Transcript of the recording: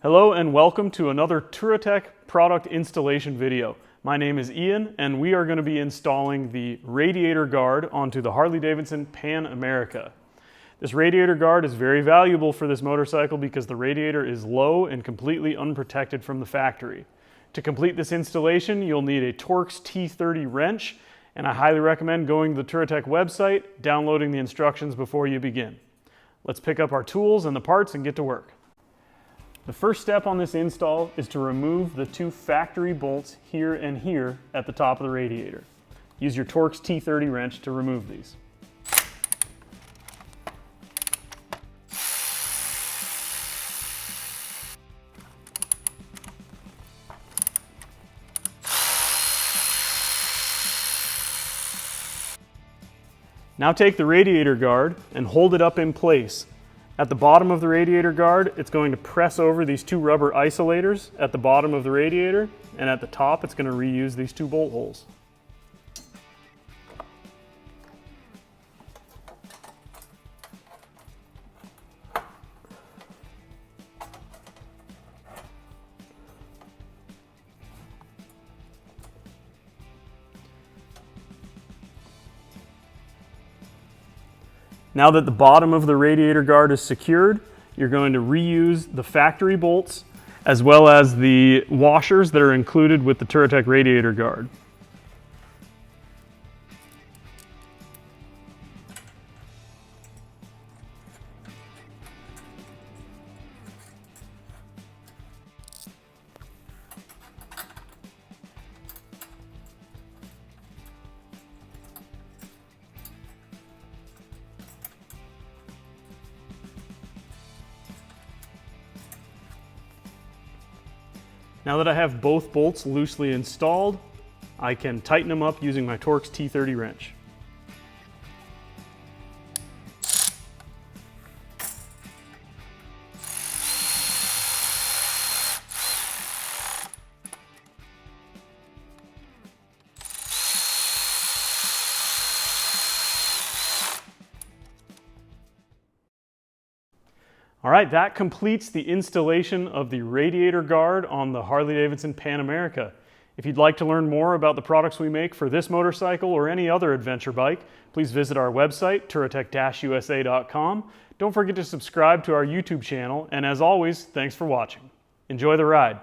Hello and welcome to another Touratech product installation video. My name is Ian and we are going to be installing the Radiator Guard onto the Harley-Davidson Pan America. This Radiator Guard is very valuable for this motorcycle because the radiator is low and completely unprotected from the factory. To complete this installation, you'll need a Torx T30 wrench, and I highly recommend going to the Touratech website, downloading the instructions before you begin. Let's pick up our tools and the parts and get to work. The first step on this install is to remove the two factory bolts here and here at the top of the radiator. Use your Torx T30 wrench to remove these. Now take the radiator guard and hold it up in place. At the bottom of the radiator guard, it's going to press over these two rubber isolators at the bottom of the radiator, and at the top it's going to reuse these two bolt holes. Now that the bottom of the radiator guard is secured, you're going to reuse the factory bolts as well as the washers that are included with the Touratech Radiator Guard. Now that I have both bolts loosely installed, I can tighten them up using my Torx T30 wrench. All right, that completes the installation of the Radiator Guard on the Harley-Davidson Pan America. If you'd like to learn more about the products we make for this motorcycle or any other adventure bike, please visit our website, touratech-usa.com. Don't forget to subscribe to our YouTube channel, and as always, thanks for watching. Enjoy the ride.